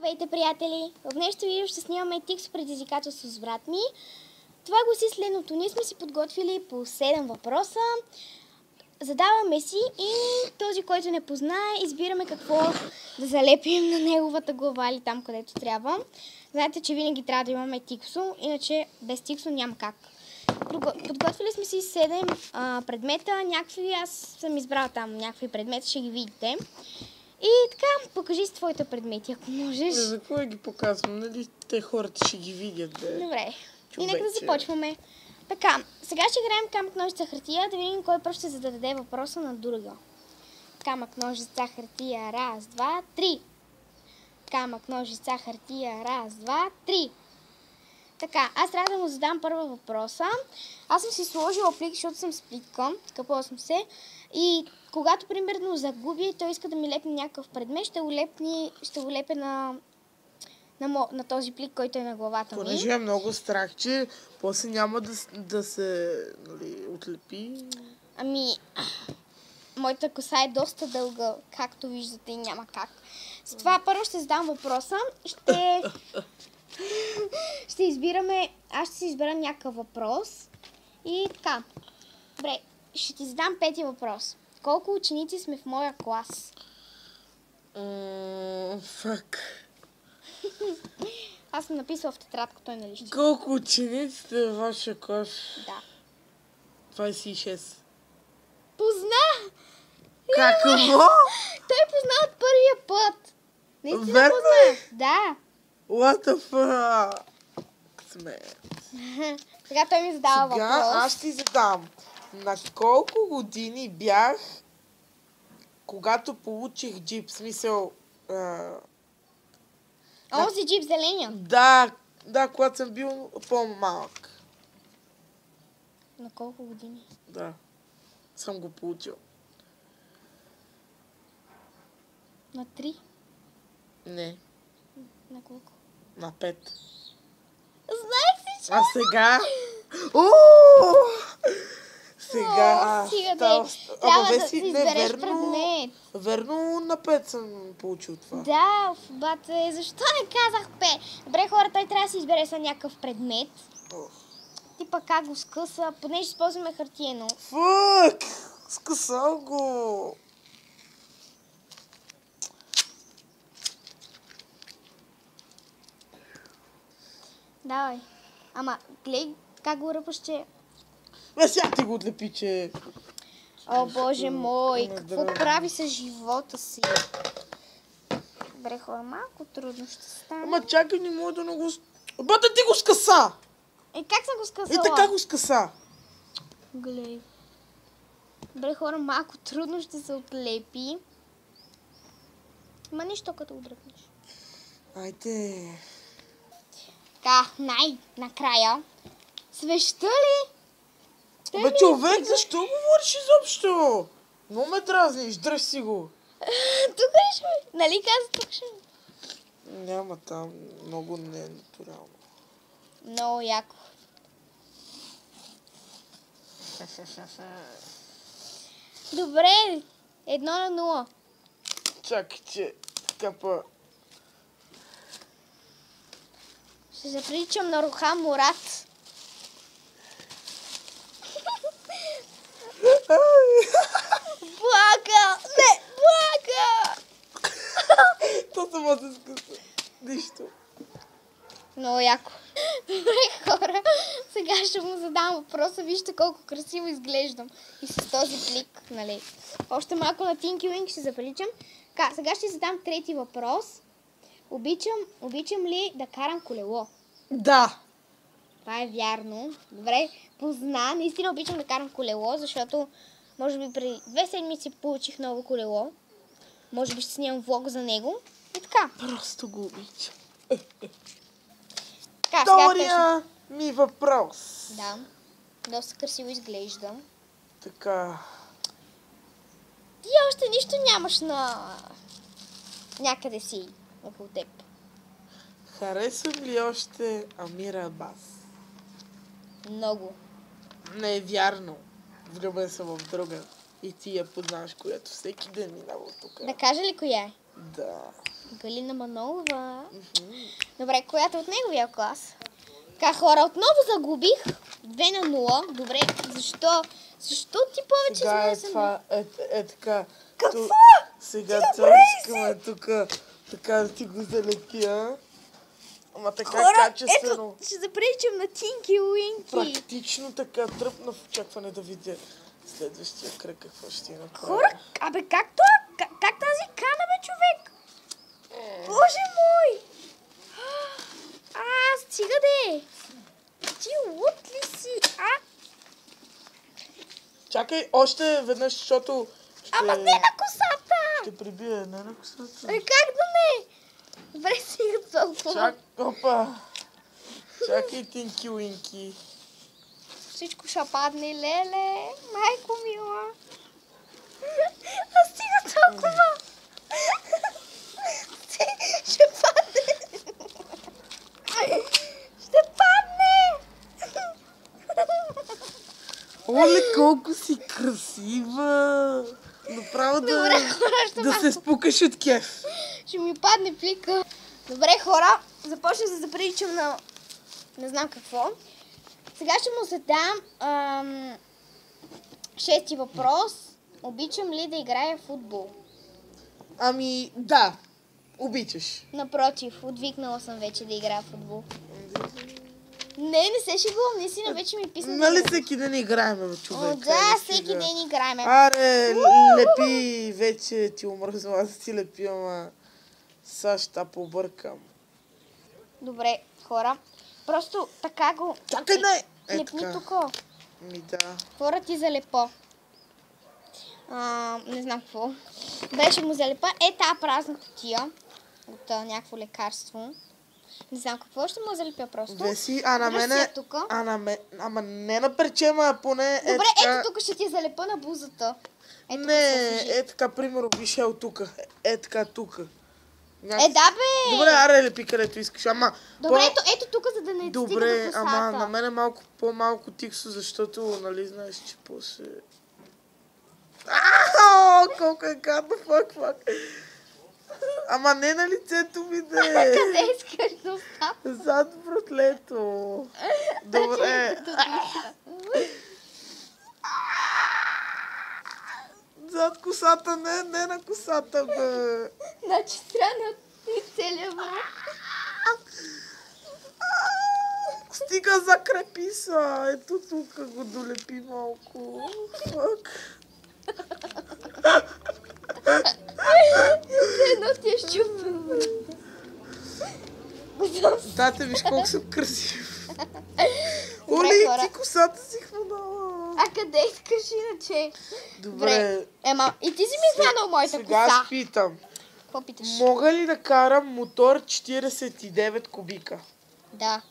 Здравейте, приятели! В днешното видео ще снимаме TikTok предизвикателство с брат ми. Това гласи следното. Ние сме си подготвили по 7 въпроса. Задаваме си и този, който не познае, избираме какво да залепим на неговата глава или там, където трябва. Знаете, че винаги трябва да имаме тиксо, иначе без тиксо няма как. Подготвили сме си 7 предмета. Някакви, аз съм избрала там някакви предмети, ще ги видите. И така, покажи си твоите предмети, ако можеш. За какво ги показвам? Нали те хората ще ги видят, бе? Добре. И нека да започваме. Така, сега ще играем камък, ножица, хартия, да видим кой първо ще зададе въпроса на друга. Камък, ножица, хартия, раз, два, три. Камък, ножица, хартия, раз, два, три. Така, аз трябва да му задам първа въпроса. Аз съм си сложила плик, защото съм с плитка. Скъпала съм се. И когато, примерно, загубя и той иска да ми лепне някакъв предмет, ще го лепе на този плик, който е на главата ми. Понеже е много страх, че после няма да се отлепи. Ами, моята коса е доста дълга, както виждате, и няма как. С това първо ще задам въпроса. Ще избираме, аз ще си избера някакъв въпрос. И така. Добре, ще ти задам 5 въпрос. Колко ученици сме в моя клас? Фак. Аз съм написала в тетрадка, той на лище. Колко ученици сте във вашия клас? Да. 26. Позна! Какво? Той позна от първия път. Наистина Верно позна. Да. What the fuck? Късмет. Сега той ми задава Сега въпрос. аз ти задам. На колко години бях, когато получих джип? В смисъл... Онзи джип зеления. Да, когато съм бил по-малък. На колко години? Да, съм го получил. На 3? Не, На колко? на 5. Знаех си, че... А сега... Сега... Стига Ама трябва бе да си си избереш верно. предмет. Верно на 5 съм получил това. Да, бате, защо не казах 5? Добре, хора, той трябва да си избере са някакъв предмет. Типа как го скъса, понеже използваме хартиено. Фък! Скъсал го! Давай. Ама, гледай как го ръпаш, че... Бе, сега ти го отлепи, че... О, Боже мой, на какво здраве. прави с живота си? Добре, хора, малко трудно ще стане. Ама чакай, не мога да не го... Бата, ти го скъса! Как съм го сказала? И така го скъса. Гледай. Добре, хора, малко трудно ще се отлепи. Ма нищо като го дръпнеш. Айде. Така, накрая. Свеща ли? Бе, човек, защо говориш изобщо? Много ме дразниш, дръж си го. Тук ще ми. Нали каза тук ще ми? Няма там, много не е натурално. Много яко. Добре, 1-0. Чакай, че капа. Ще се приличам на Рохан Мурат. Плака! Не, плака! То само да скъса. Нищо. Много яко. Добре, хора, сега ще му задам въпроса. Вижте колко красиво изглеждам. И с този плик, нали. Още малко на Тинки Уинк ще заприличам. Така, сега ще задам трети въпрос. Обичам ли да карам колело? Да. Това е вярно. Добре, позна. Наистина обичам да карам колело, защото може би преди 2 седмици получих ново колело. Може би ще снимам влог за него. И така. Просто го обичам. Така, Втория ми въпрос. Да. Доста красиво изглеждам. Така. Ти още нищо нямаш на някъде си около теб. Харесвам ли още Амира Абас? Много. Не е вярно. Влюбен съм в друга. И ти я познаваш, която всеки ден минава от тук. Да кажа ли коя е? Да. Галина Манолова. Добре, която от неговия клас? Така, хора, отново загубих. 2-0. Добре, защо? Защо ти повече Сега е знаеш? това, така. Какво? Сега Ти това добре искаме тук, така да ти го залепя. Ама така Хора, качествено. ето, ще запречим на Тинки Уинки. Практично така, тръпна в очакване да видя следващия кръг какво ще ти направя. Хора, абе как това? Как тази кана, бе, човек? Боже мой! Стига де! Ти лут ли си? Чакай още веднъж, защото ще... Ама не на косата! Ще прибия, не на косата. Как да не? Добре, сега толкова. Опа! Чакай, Тинки Уинки. Всичко ще падне, леле. Майко мила. Стига толкова. Ще падне. Ще падне. Оле, колко си красива! Направо Добре, хора, ще да се спукаш от кеф. Ще ми падне плика. Добре, хора, започнах да заприличам на не знам какво. Сега ще му задам шести въпрос. Обичам ли да играя в футбол? Ами, да. Обичаш. Напротив, отвикнала съм вече да играя в футбол. Не се шегувам, наистина вече ми писна. Нали всеки ден играем, бе, човек? Да, всеки ден играем. Аре, лепи, вече ти омръзва, аз ти лепи, ама сега ще побъркам. Добре, хора. Просто така го... Чакай, не! Лепни така. тук. Ми да. Хора ти залепо. Не знам какво. Беше му залепа. Тази празна кутия от някакво лекарство. Не знам какво ще му залепя просто. Веси, а на Дръж си мене... я тука. Ама не на перчема, а поне Добре, така... ето тук ще ти залепа на бузата. Ето Не, така, примерно, виж ел тука. Така, тука. Да бе! Добре, аре, лепи където искаш, ама... Добре, ето тук, за да не стига до Добре, косата. ама на мен е малко по-малко тиксо, защото, нали, знаеш, че после... Колко е гадно, фак. Ама не на лицето ми, да е. Къде искаш да остава? Зад братлето. Добре. Зад косата, не на косата, бе. Значи страна и целия враг. Стига закрепи са. Ето тук го долепи малко. Фак. Едно ти е щупено. Дате, виж колко съм красив. Добре, Оли, хора. ти косата си хванала. А къде искаш иначе? Добре. Ема, и ти си ми хванал моята Сега коса. аз питам. Какво питаш? Мога ли да карам мотор 49 кубика? Да.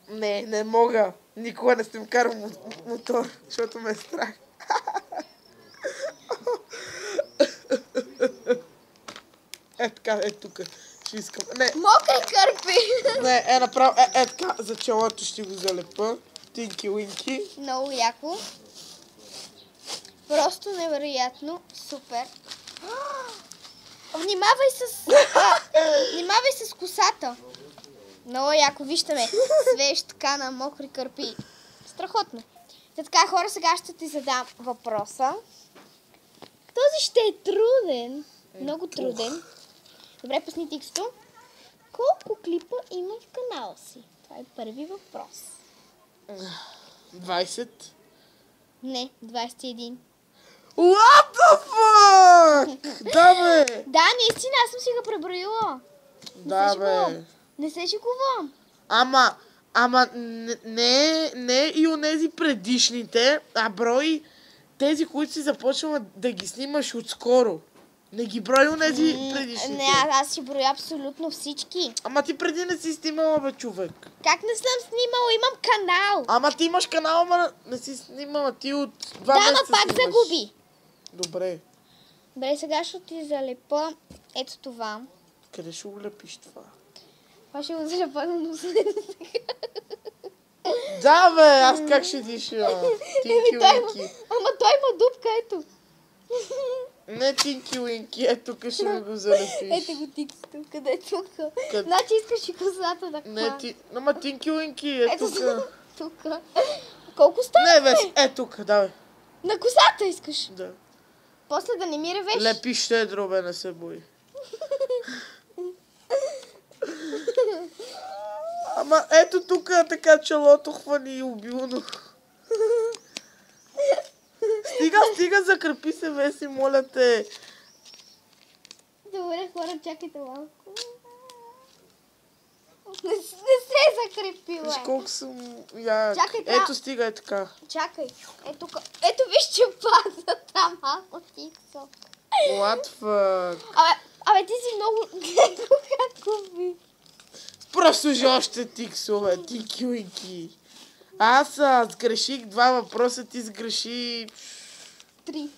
Не мога. Никога не съм карал мотор, защото ме е страх. Така, тук. Ще искам. Не, Мокри кърпи. направо. Така, за челото ще го залепа. Тинки Уинки. Много яко. Просто невероятно. Супер. Внимавай с косата. Много яко. Вижте ме. Свеж така на мокри кърпи. Страхотно. Така, хора, сега ще ти задам въпроса. Този ще е труден. Много труден. Добре, пусни тиксто. Колко клипа има в канала си? Това е първи въпрос. 20. Не, 21. What the fuck? Да, бе. Да, наистина, аз съм си го преброила. Да, бе. Не се шегувам. Ама не и онези предишните, а брой тези, които си започвала да ги снимаш отскоро. Не ги брой онези предишните. Не, аз си броя абсолютно всички. Ама ти преди не си снимала, бе, човек. Как не съм снимала? Имам канал. Ама ти имаш канал, ама не си снимала. Ти от 2 Да, месеца ама пак снимаш. загуби. Добре. Добре, сега ще ти залепа ето това. Къде ще го лепиш това? Това ще го залепа на носа. Да, бе, аз как ще диша? Тинки Уинки. Ама той има дупка, ето. Не Тинки Уинки, е тук ще ми го залепиш. Ето го тиксто, къде е тук? Къде? Значи искаш и косата да Не хвана. ти... Ама Тинки Уинки, е Ето тук. тук. Колко става? Не, Веси, е тук, давай. На косата искаш. Да. После да не ми ревеш. Лепи щедро, бе, не се бои. Ама ето тук така челото хвани и убилно. Стига, закрепи се, Веси, моля те. Добре, хора, чакайте малко. Не се закрепила. Виж колко съм як. Чакай, трябва- Ето стига, е така. Чакай. Ето, ето виж, че паза там малко тиксо. What fuck? Абе, ти си много... Ето как го ви. Прослужи още тиксове, Тинки Уинки. Аз сгреших 2 въпроса, ти сгреши... 3.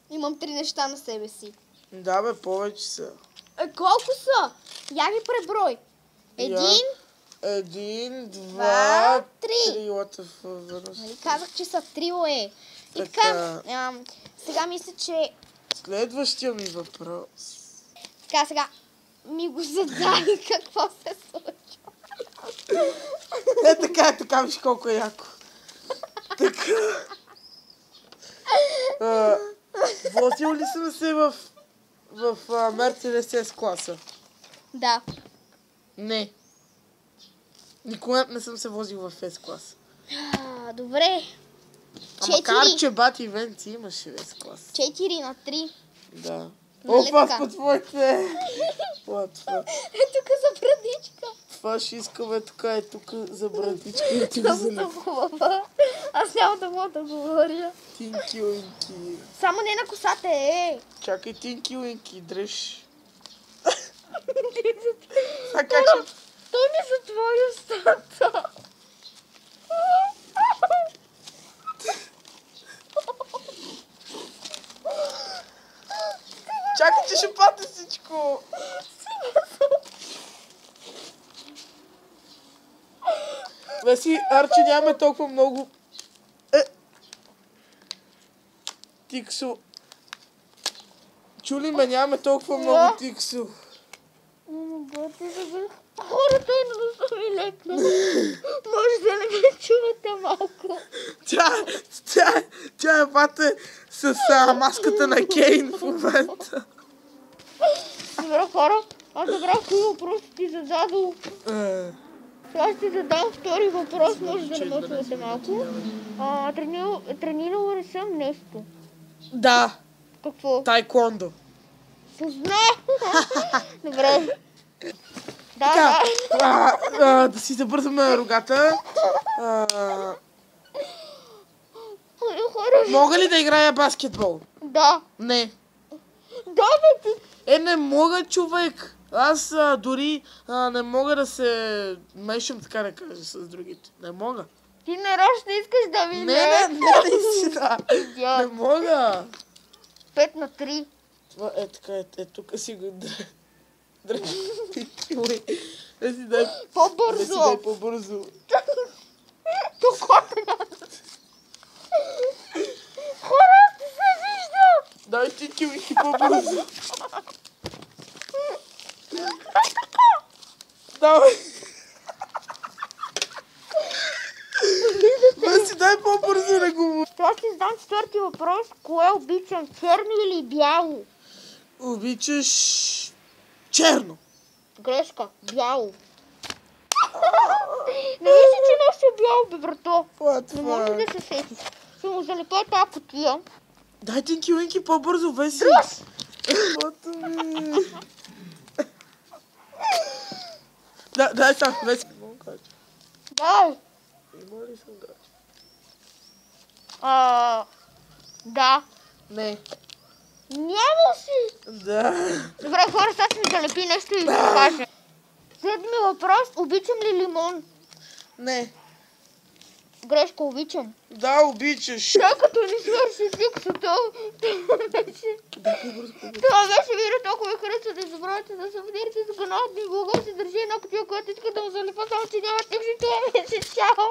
Имам 3 неща на себе си. Да, бе, повече са. Колко са? Я ги преброй. 1, 1, 2, 2, 3. What the fuck? нали казах, че са 3 е. И Така. така, сега мисля, че... Следващия ми въпрос. Сега ми го задай какво се случва. Е така, виж колко е яко. Така. Возил ли съм се в Мерцедес S класа? Да. Не. Никога не съм се возил в S класа. Добре. А макар, 4. че бати Венци имаше S клас. 4 на 3. Да. Нали Опа, така? по твоите! What fuck? Тук за брадичка. Това ще искаме така, е тук за братичка и ти го Много съм залепи. хубава. Аз няма да мога да говоря. Тинки Уинки. Само не на косата е. Чакай, Тинки Уинки, дръж. А как ще... Той ми затвори устата. Чакай, че ще падне всичко. Веси, Арчи, нямаме толкова много... Тиксо. Чули ме, нямаме толкова много тиксо. Ти забих. Хората не са ми лекна. Може да не ме чувате малко. Тя е бате с маската на Кейн в момента. Добре, хора, аз забрах кои въпроси ти зададох. Сега ще задам втори въпрос, може да не ме чувате малко. Тренирала ли съм нещо? Да, Какво? тайкондо. Познах! Добре. Така, Да. да си забързаме на рогата. Хора, Мога ли да играя баскетбол? да. Не. Да, бе, ти. Не мога, човек. Аз дори не мога да се мешам, така да кажа, с другите. Не мога. Ти нарочно искаш да ми Не, наистина. Не мога. 5 на 3. Това е така, тук си го дръжи. Да си дай По-бързо. по-бързо. Тук няма. Хора, не се вижда. Дай ти килики по-бързо. Давай. Да си дай по-бързо да го... Сега ще задам четвърти въпрос. Кое обичам, черно или бяло? Обичаш черно. Грешка, бяло. Не мисля, че нося бяло, бе, брато. Не може да се сетиш. Ще му залепя тази кутия. Дай Тинки Уинки по-бързо, Веси. Тръс! Каквото ми. Дай сам, Веси. Дай. Има ли съм да? Да. Не. Няма си. Да. Добре, хора, сега ще ми залепи нещо и ще кажа. Седми въпрос. Обичам ли лимон? Не. Грешка, обичам. Да, обичаш. Тъй като ни свърши сиксото, това беше видео, толкова ви харесва, да не забравяйте да се абонирате за каналът ми в Google, се държи една кутия, която иска да му залепа, само че няма текст и това беше. Чао!